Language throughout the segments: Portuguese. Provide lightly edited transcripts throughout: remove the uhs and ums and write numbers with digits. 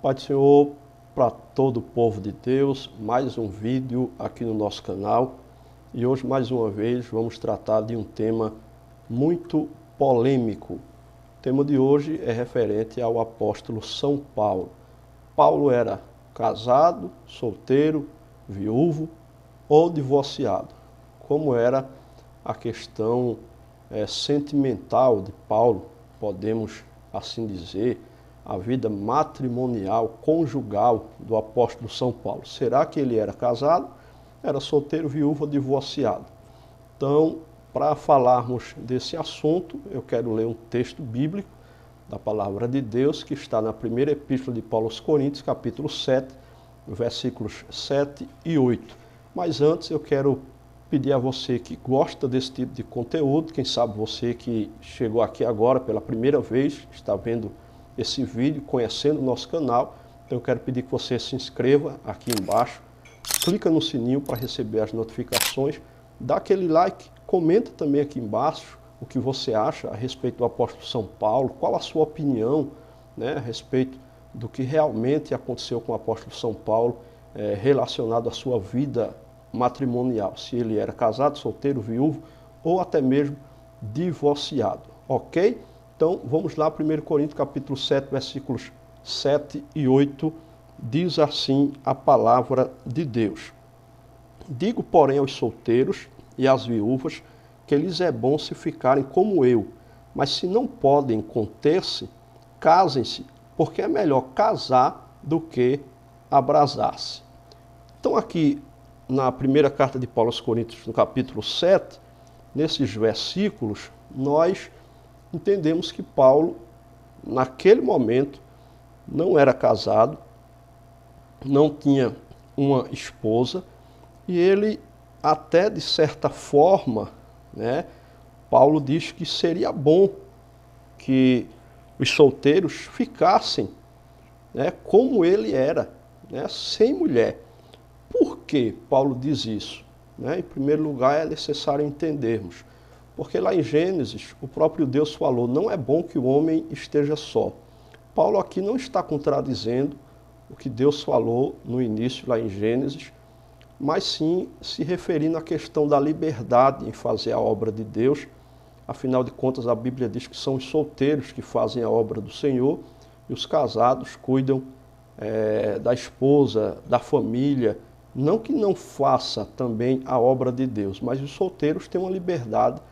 Pai do Senhor, para todo o povo de Deus, mais um vídeo aqui no nosso canal. E hoje, mais uma vez, vamos tratar de um tema muito polêmico. O tema de hoje é referente ao apóstolo São Paulo. Paulo era casado, solteiro, viúvo ou divorciado? Como era a questão sentimental de Paulo, podemos assim dizer, a vida matrimonial, conjugal do apóstolo São Paulo? Será que ele era casado, era solteiro, viúvo ou divorciado? Então, para falarmos desse assunto, eu quero ler um texto bíblico da palavra de Deus, que está na primeira epístola de Paulo aos Coríntios, capítulo 7, versículos 7 e 8. Mas antes eu quero pedir a você que gosta desse tipo de conteúdo, quem sabe você que chegou aqui agora pela primeira vez, está vendo esse vídeo, conhecendo o nosso canal, então eu quero pedir que você se inscreva aqui embaixo, clica no sininho para receber as notificações, dá aquele like, comenta também aqui embaixo o que você acha a respeito do apóstolo São Paulo, qual a sua opinião, a respeito do que realmente aconteceu com o apóstolo São Paulo, relacionado à sua vida matrimonial, se ele era casado, solteiro, viúvo ou até mesmo divorciado, ok? Então vamos lá, 1 Coríntios capítulo 7, versículos 7 e 8, diz assim a palavra de Deus. Digo, porém, aos solteiros e às viúvas, que lhes é bom se ficarem como eu, mas se não podem conter-se, casem-se, porque é melhor casar do que abrasar-se. Então aqui, na primeira carta de Paulo aos Coríntios, no capítulo 7, nesses versículos, nós entendemos que Paulo, naquele momento, não era casado, não tinha uma esposa, e ele até de certa forma, Paulo diz que seria bom que os solteiros ficassem como ele era, sem mulher. Por que Paulo diz isso? Em primeiro lugar, é necessário entendermos, porque lá em Gênesis, o próprio Deus falou, não é bom que o homem esteja só. Paulo aqui não está contradizendo o que Deus falou no início, lá em Gênesis, mas sim se referindo à questão da liberdade em fazer a obra de Deus. Afinal de contas, a Bíblia diz que são os solteiros que fazem a obra do Senhor e os casados cuidam da esposa, da família. Não que não faça também a obra de Deus, mas os solteiros têm uma liberdade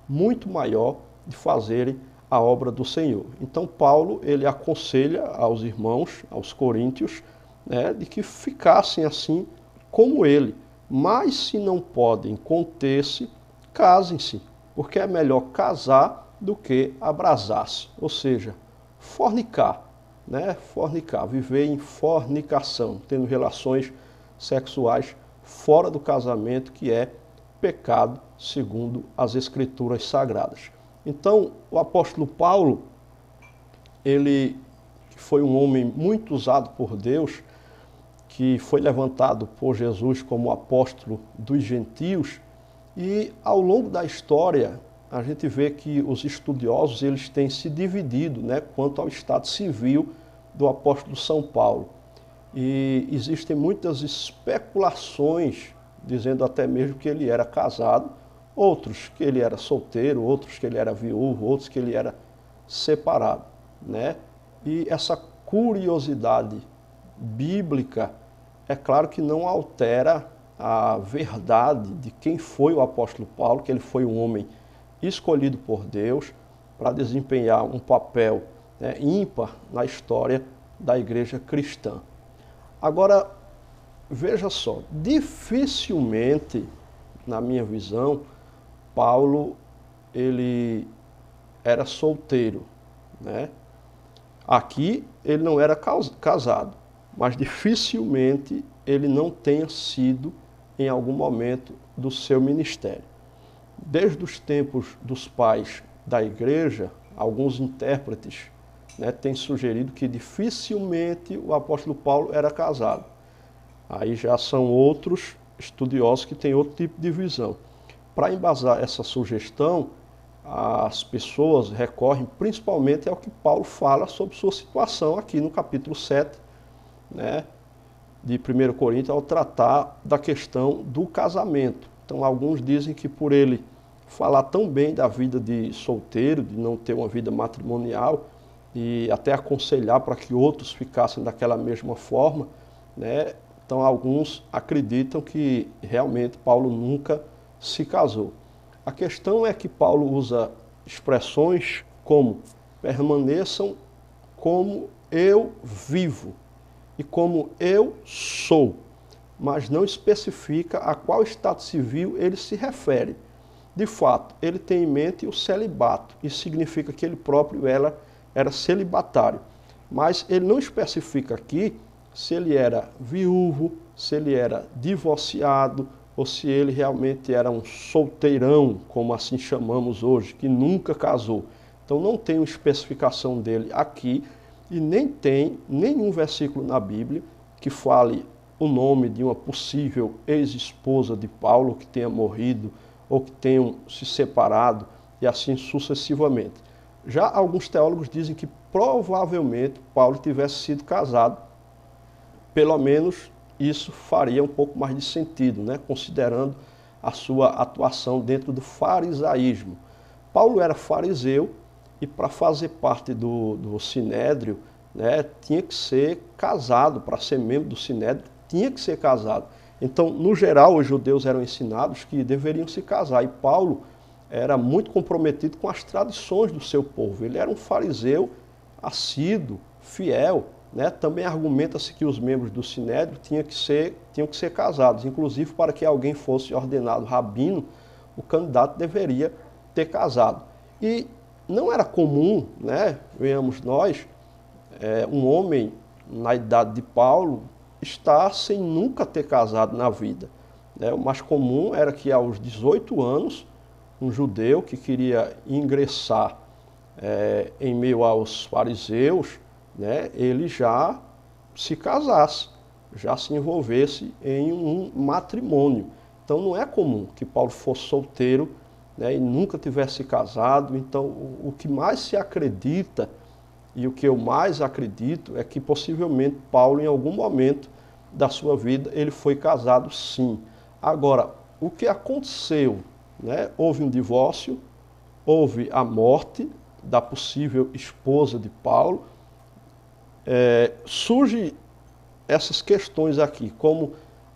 muito maior de fazerem a obra do Senhor. Então Paulo, ele aconselha aos irmãos, aos coríntios, de que ficassem assim como ele. Mas se não podem conter-se, casem-se, porque é melhor casar do que abrasar-se, ou seja, fornicar, fornicar, viver em fornicação, tendo relações sexuais fora do casamento, que é pecado segundo as Escrituras Sagradas. Então, o apóstolo Paulo, ele foi um homem muito usado por Deus, que foi levantado por Jesus como apóstolo dos gentios, e ao longo da história a gente vê que os estudiosos eles têm se dividido quanto ao estado civil do apóstolo São Paulo. E existem muitas especulações, dizendo até mesmo que ele era casado, outros que ele era solteiro, outros que ele era viúvo, outros que ele era separado. E essa curiosidade bíblica, é claro que não altera a verdade de quem foi o apóstolo Paulo, que ele foi um homem escolhido por Deus para desempenhar um papel ímpar na história da igreja cristã. Agora, veja só, dificilmente, na minha visão, Paulo, ele era solteiro, Aqui, ele não era casado, mas dificilmente ele não tenha sido em algum momento do seu ministério. Desde os tempos dos pais da igreja, alguns intérpretes têm sugerido que dificilmente o apóstolo Paulo era casado. Aí já são outros estudiosos que têm outro tipo de visão. Para embasar essa sugestão, as pessoas recorrem principalmente ao que Paulo fala sobre sua situação aqui no capítulo 7, né, de 1 Coríntios ao tratar da questão do casamento. Então alguns dizem que por ele falar tão bem da vida de solteiro, de não ter uma vida matrimonial, e até aconselhar para que outros ficassem daquela mesma forma, né? Então alguns acreditam que realmente Paulo nunca se casou. A questão é que Paulo usa expressões como permaneçam como eu vivo e como eu sou, mas não especifica a qual estado civil ele se refere. De fato, ele tem em mente o celibato, isso significa que ele próprio era celibatário, mas ele não especifica aqui se ele era viúvo, se ele era divorciado, ou se ele realmente era um solteirão, como assim chamamos hoje, que nunca casou. Então não tem uma especificação dele aqui, e nem tem nenhum versículo na Bíblia que fale o nome de uma possível ex-esposa de Paulo que tenha morrido, ou que tenham se separado, e assim sucessivamente. Já alguns teólogos dizem que provavelmente Paulo tivesse sido casado, pelo menos isso faria um pouco mais de sentido, né? Considerando a sua atuação dentro do farisaísmo. Paulo era fariseu e para fazer parte do Sinédrio, né, tinha que ser casado, para ser membro do Sinédrio tinha que ser casado. Então, no geral, os judeus eram ensinados que deveriam se casar, e Paulo era muito comprometido com as tradições do seu povo. Ele era um fariseu assíduo, fiel, né? Também argumenta-se que os membros do Sinédrio tinham que ser casados. Inclusive, para que alguém fosse ordenado rabino, o candidato deveria ter casado. E não era comum, né, venhamos nós, um homem na idade de Paulo estar sem nunca ter casado na vida, né? O mais comum era que aos 18 anos, um judeu que queria ingressar em meio aos fariseus, né, ele já se casasse, já se envolvesse em um matrimônio. Então não é comum que Paulo fosse solteiro, né, e nunca tivesse casado. Então o que mais se acredita, e o que eu mais acredito, é que possivelmente Paulo, em algum momento da sua vida, ele foi casado sim. Agora, o que aconteceu? Né? Houve um divórcio, houve a morte da possível esposa de Paulo. Surge essas questões aqui, como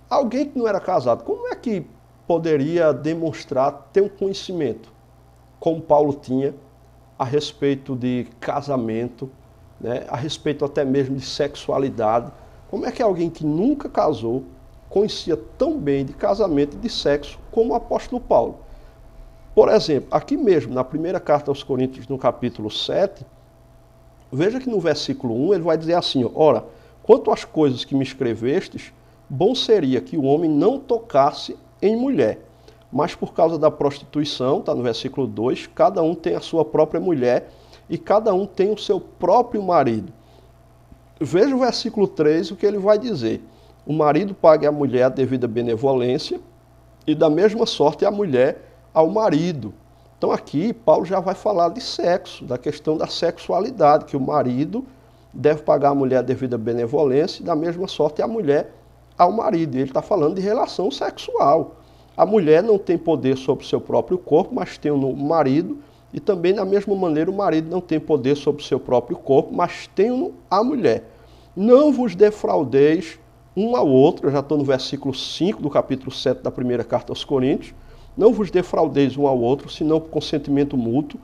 alguém que não era casado, como é que poderia demonstrar ter um conhecimento, como Paulo tinha, a respeito de casamento, né? A respeito até mesmo de sexualidade? Como é que alguém que nunca casou conhecia tão bem de casamento e de sexo como o apóstolo Paulo? Por exemplo, aqui mesmo, na primeira carta aos Coríntios, no capítulo 7, veja que no versículo 1 ele vai dizer assim: ora, quanto às coisas que me escrevestes, bom seria que o homem não tocasse em mulher, mas por causa da prostituição, está no versículo 2, cada um tem a sua própria mulher e cada um tem o seu próprio marido. Veja o versículo 3, o que ele vai dizer: o marido pague à mulher a devida benevolência e da mesma sorte a mulher ao marido. Então aqui Paulo já vai falar de sexo, da questão da sexualidade, que o marido deve pagar à mulher a devida benevolência e da mesma sorte a mulher ao marido. Ele está falando de relação sexual. A mulher não tem poder sobre o seu próprio corpo, mas tem o marido, e também da mesma maneira o marido não tem poder sobre o seu próprio corpo, mas tem a mulher. Não vos defraudeis um ao outro, eu já estou no versículo 5 do capítulo 7 da primeira carta aos Coríntios, não vos defraudeis um ao outro, senão por consentimento mútuo,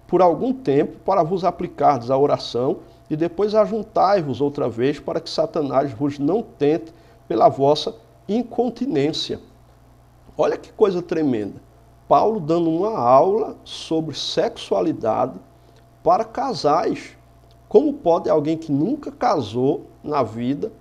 por algum tempo, para vos aplicardes à oração, e depois ajuntai-vos outra vez, para que Satanás vos não tente pela vossa incontinência. Olha que coisa tremenda. Paulo dando uma aula sobre sexualidade para casais. Como pode alguém que nunca casou na vida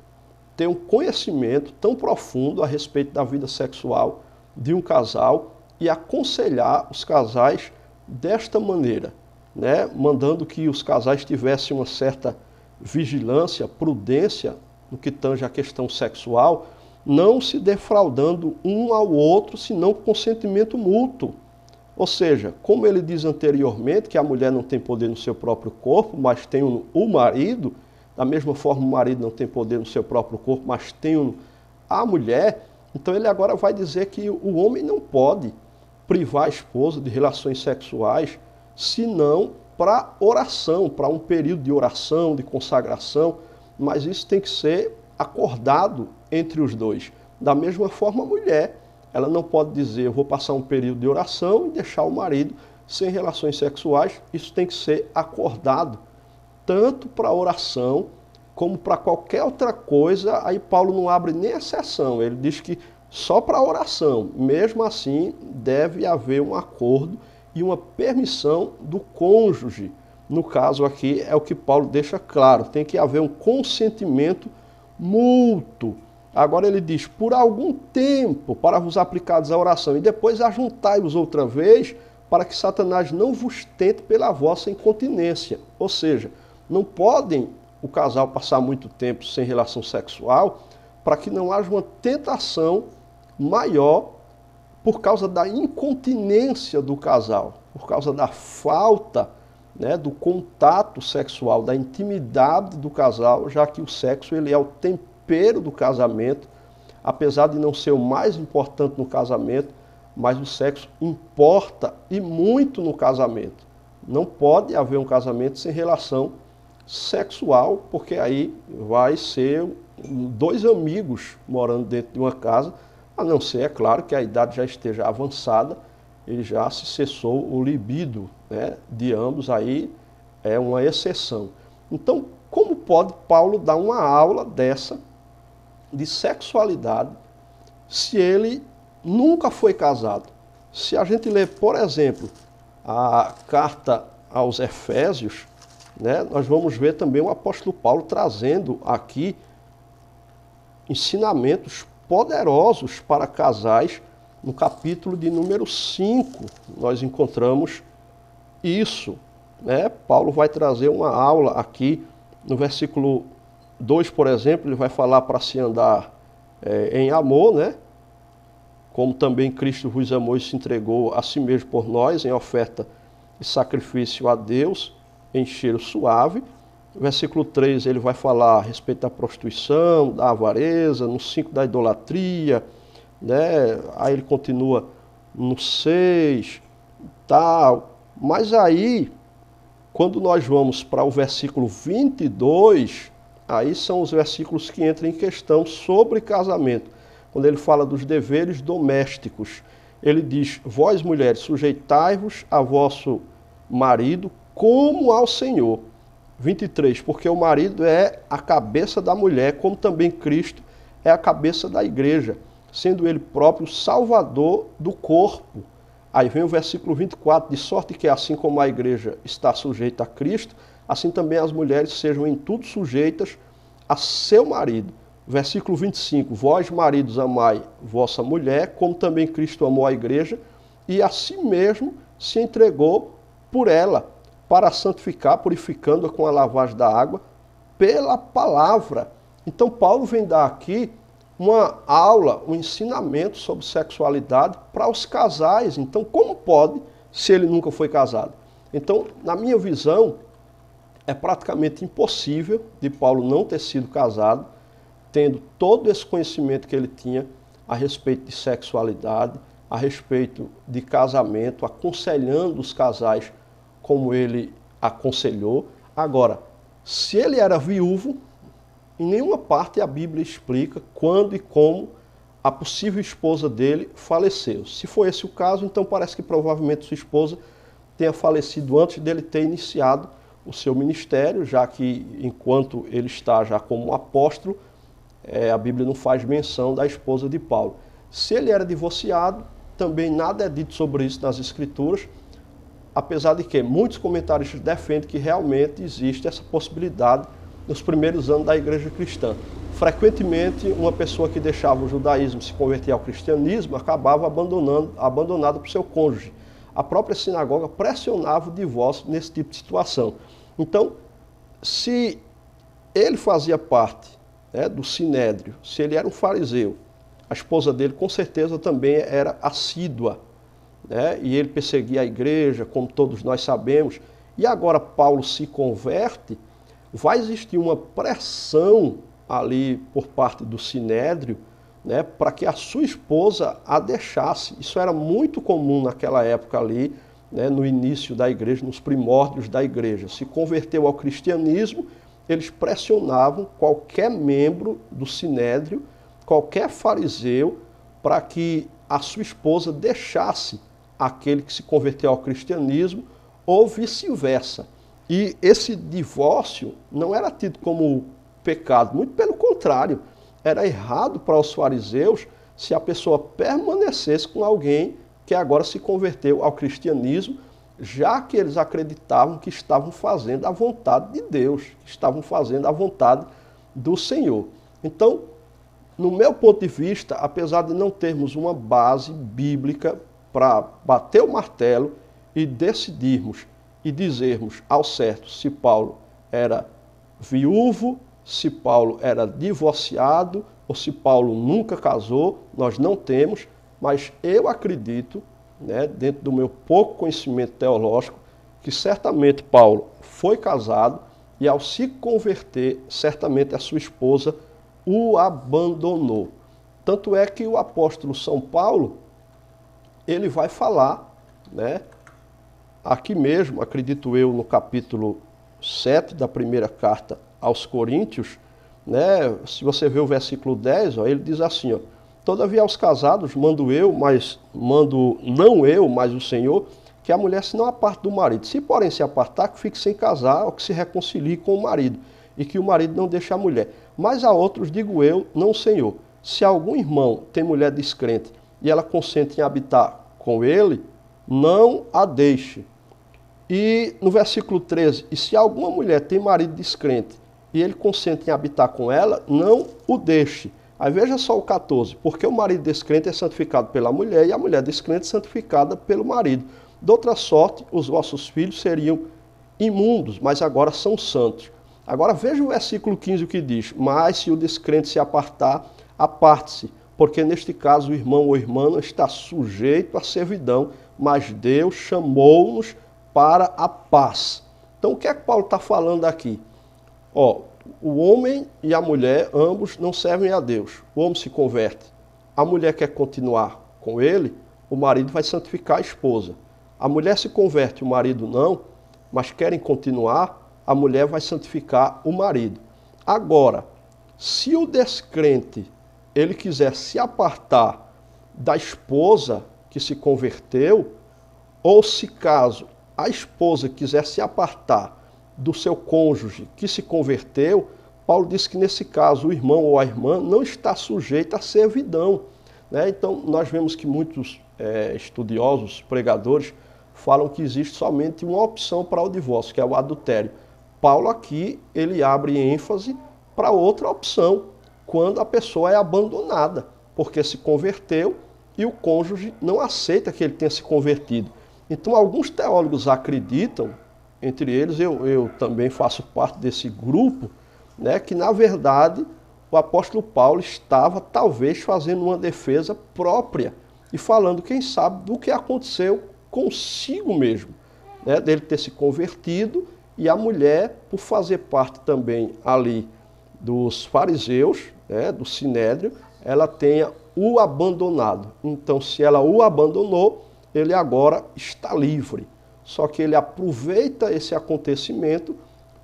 ter um conhecimento tão profundo a respeito da vida sexual de um casal e aconselhar os casais desta maneira, né? Mandando que os casais tivessem uma certa vigilância, prudência no que tange a questão sexual, não se defraudando um ao outro, senão com consentimento mútuo. Ou seja, como ele diz anteriormente, que a mulher não tem poder no seu próprio corpo, mas tem o marido, da mesma forma o marido não tem poder no seu próprio corpo, mas tem a mulher. Então ele agora vai dizer que o homem não pode privar a esposa de relações sexuais, senão para oração, para um período de oração, de consagração, mas isso tem que ser acordado entre os dois. Da mesma forma a mulher, ela não pode dizer, eu vou passar um período de oração e deixar o marido sem relações sexuais. Isso tem que ser acordado, tanto para a oração, como para qualquer outra coisa. Aí Paulo não abre nem exceção, ele diz que só para a oração. Mesmo assim, deve haver um acordo e uma permissão do cônjuge. No caso aqui, é o que Paulo deixa claro, tem que haver um consentimento mútuo. Agora ele diz, por algum tempo, para vos aplicados à oração, e depois ajuntai-vos outra vez, para que Satanás não vos tente pela vossa incontinência. Ou seja, não podem o casal passar muito tempo sem relação sexual, para que não haja uma tentação maior por causa da incontinência do casal, por causa da falta, né, do contato sexual, da intimidade do casal, já que o sexo ele é o tempero do casamento, apesar de não ser o mais importante no casamento, mas o sexo importa e muito no casamento. Não pode haver um casamento sem relação sexual, porque aí vai ser dois amigos morando dentro de uma casa, a não ser, é claro, que a idade já esteja avançada e já se cessou o libido, né, de ambos, aí é uma exceção. Então, como pode Paulo dar uma aula dessa de sexualidade se ele nunca foi casado? Se a gente ler, por exemplo, a carta aos Efésios, né, nós vamos ver também o apóstolo Paulo trazendo aqui ensinamentos poderosos para casais. No capítulo de número 5, nós encontramos isso, né? Paulo vai trazer uma aula aqui, no versículo 2, por exemplo, ele vai falar para se andar em amor, né? Como também Cristo vos amou e se entregou a si mesmo por nós, em oferta e sacrifício a Deus, em cheiro suave. No versículo 3, ele vai falar a respeito da prostituição, da avareza, no 5 da idolatria, né? Aí ele continua no 6, tal. Mas aí, quando nós vamos para o versículo 22, aí são os versículos que entram em questão sobre casamento. Quando ele fala dos deveres domésticos, ele diz, vós mulheres, sujeitai-vos a vosso marido como ao Senhor. 23, porque o marido é a cabeça da mulher, como também Cristo é a cabeça da igreja, sendo ele próprio salvador do corpo. Aí vem o versículo 24, de sorte que assim como a igreja está sujeita a Cristo, assim também as mulheres sejam em tudo sujeitas a seu marido. Versículo 25, vós maridos amai vossa mulher, como também Cristo amou a igreja, e a si mesmo se entregou por ela, para santificar, purificando-a com a lavagem da água, pela palavra. Então Paulo vem dar aqui uma aula, um ensinamento sobre sexualidade para os casais. Então, como pode, se ele nunca foi casado? Então, na minha visão, é praticamente impossível de Paulo não ter sido casado, tendo todo esse conhecimento que ele tinha a respeito de sexualidade, a respeito de casamento, aconselhando os casais como ele aconselhou. Agora, se ele era viúvo, em nenhuma parte a Bíblia explica quando e como a possível esposa dele faleceu. Se for esse o caso, então parece que provavelmente sua esposa tenha falecido antes dele ter iniciado o seu ministério, já que enquanto ele está já como apóstolo, a Bíblia não faz menção da esposa de Paulo. Se ele era divorciado, também nada é dito sobre isso nas Escrituras, apesar de que muitos comentaristas defendem que realmente existe essa possibilidade nos primeiros anos da igreja cristã. Frequentemente, uma pessoa que deixava o judaísmo e se convertia ao cristianismo acabava abandonada por seu cônjuge. A própria sinagoga pressionava o divórcio nesse tipo de situação. Então, se ele fazia parte, né, do sinédrio, se ele era um fariseu, a esposa dele com certeza também era assídua, né, e ele perseguia a igreja, como todos nós sabemos. E agora Paulo se converte, vai existir uma pressão ali por parte do Sinédrio, né, para que a sua esposa a deixasse. Isso era muito comum naquela época ali, né, no início da igreja, nos primórdios da igreja. Se converteu ao cristianismo, eles pressionavam qualquer membro do Sinédrio, qualquer fariseu, para que a sua esposa deixasse aquele que se converteu ao cristianismo ou vice-versa. E esse divórcio não era tido como pecado, muito pelo contrário, era errado para os fariseus se a pessoa permanecesse com alguém que agora se converteu ao cristianismo, já que eles acreditavam que estavam fazendo a vontade de Deus, que estavam fazendo a vontade do Senhor. Então, no meu ponto de vista, apesar de não termos uma base bíblica para bater o martelo e decidirmos e dizermos ao certo se Paulo era viúvo, se Paulo era divorciado ou se Paulo nunca casou, nós não temos, mas eu acredito, né, dentro do meu pouco conhecimento teológico, que certamente Paulo foi casado e ao se converter, certamente a sua esposa o abandonou. Tanto é que o apóstolo São Paulo, ele vai falar, né, aqui mesmo, acredito eu, no capítulo 7 da primeira carta aos Coríntios, né, se você ver o versículo 10, ó, ele diz assim, ó, todavia aos casados mando não eu, mas o Senhor, que a mulher se não aparte do marido. Se porém se apartar, que fique sem casar, ou que se reconcilie com o marido, e que o marido não deixe a mulher. Mas a outros digo eu, não o Senhor. Se algum irmão tem mulher descrente, e ela consente em habitar com ele, não a deixe. E no versículo 13, e se alguma mulher tem marido descrente, e ele consente em habitar com ela, não o deixe. Aí veja só o 14, porque o marido descrente é santificado pela mulher, e a mulher descrente é santificada pelo marido. De outra sorte, os vossos filhos seriam imundos, mas agora são santos. Agora veja o versículo 15 o que diz, mas se o descrente se apartar, aparte-se, porque neste caso o irmão ou irmã não está sujeito à servidão, mas Deus chamou-nos para a paz. Então o que é que Paulo está falando aqui? Ó, o homem e a mulher, ambos não servem a Deus. O homem se converte, a mulher quer continuar com ele, o marido vai santificar a esposa. A mulher se converte, o marido não, mas querem continuar, a mulher vai santificar o marido. Agora, se o descrente ele quiser se apartar da esposa que se converteu, ou se caso a esposa quiser se apartar do seu cônjuge que se converteu, Paulo diz que nesse caso o irmão ou a irmã não está sujeito à servidão, né? Então nós vemos que muitos estudiosos, pregadores, falam que existe somente uma opção para o divórcio, que é o adultério. Paulo aqui, ele abre ênfase para outra opção, quando a pessoa é abandonada, porque se converteu e o cônjuge não aceita que ele tenha se convertido. Então alguns teólogos acreditam, entre eles eu também faço parte desse grupo, né, que na verdade o apóstolo Paulo estava talvez fazendo uma defesa própria e falando, quem sabe, do que aconteceu consigo mesmo, né, dele ter se convertido e a mulher, por fazer parte também ali dos fariseus, né, do Sinédrio, ela tenha o abandonado. Então, se ela o abandonou, ele agora está livre. Só que ele aproveita esse acontecimento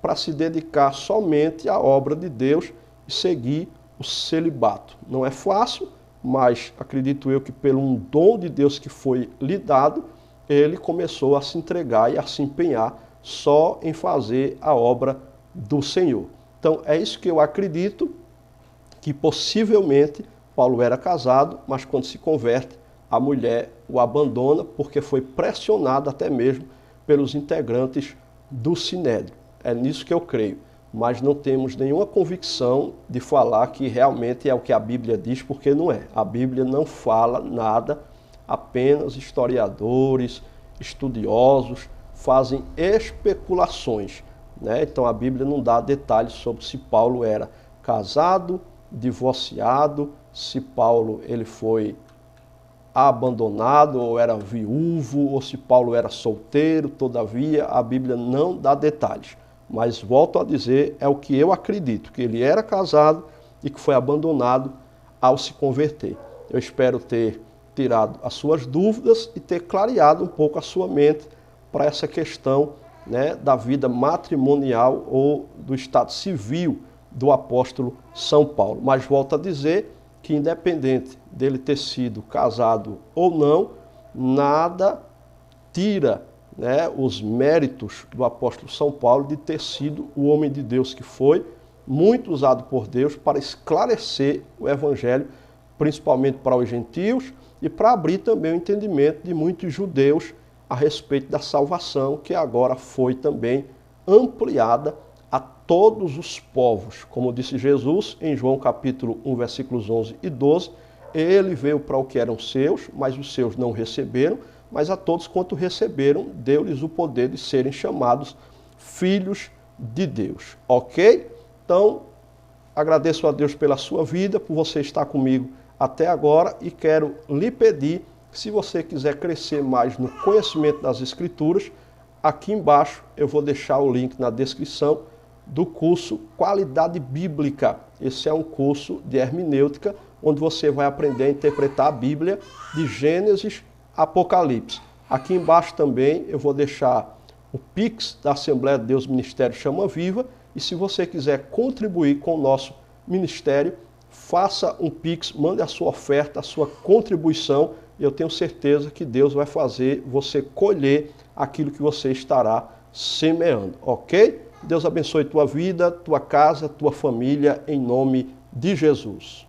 para se dedicar somente à obra de Deus e seguir o celibato. Não é fácil, mas acredito eu que pelo um dom de Deus que foi lhe dado, ele começou a se entregar e a se empenhar só em fazer a obra do Senhor. Então é isso que eu acredito, que possivelmente Paulo era casado, mas quando se converte, a mulher o abandona porque foi pressionada até mesmo pelos integrantes do Sinédrio. É nisso que eu creio, mas não temos nenhuma convicção de falar que realmente é o que a Bíblia diz, porque não é. A Bíblia não fala nada, apenas historiadores, estudiosos fazem especulações, né? Então a Bíblia não dá detalhes sobre se Paulo era casado, divorciado, se Paulo ele foi abandonado ou era viúvo, ou se Paulo era solteiro. Todavia a Bíblia não dá detalhes. mas volto a dizer, é o que eu acredito, que ele era casado e que foi abandonado ao se converter. Eu espero ter tirado as suas dúvidas e ter clareado um pouco a sua mente para essa questão, né, da vida matrimonial ou do estado civil do apóstolo São Paulo. Mas volto a dizer que, independente dele ter sido casado ou não, nada tira, né, os méritos do apóstolo São Paulo de ter sido o homem de Deus que foi, muito usado por Deus para esclarecer o evangelho, principalmente para os gentios e para abrir também o entendimento de muitos judeus a respeito da salvação, que agora foi também ampliada a todos os povos. Como disse Jesus em João capítulo 1, versículos 11 e 12, ele veio para o que eram seus, mas os seus não receberam, mas a todos quanto receberam, deu-lhes o poder de serem chamados filhos de Deus. Ok? Então, agradeço a Deus pela sua vida, por você estar comigo até agora e quero lhe pedir, se você quiser crescer mais no conhecimento das Escrituras, aqui embaixo eu vou deixar o link na descrição do curso Qualidade Bíblica. Esse é um curso de hermenêutica, onde você vai aprender a interpretar a Bíblia de Gênesis a Apocalipse. Aqui embaixo também eu vou deixar o Pix da Assembleia de Deus Ministério Chama Viva, e se você quiser contribuir com o nosso ministério, faça um Pix, mande a sua oferta, a sua contribuição, e eu tenho certeza que Deus vai fazer você colher aquilo que você estará semeando, ok? Deus abençoe tua vida, tua casa, tua família, em nome de Jesus.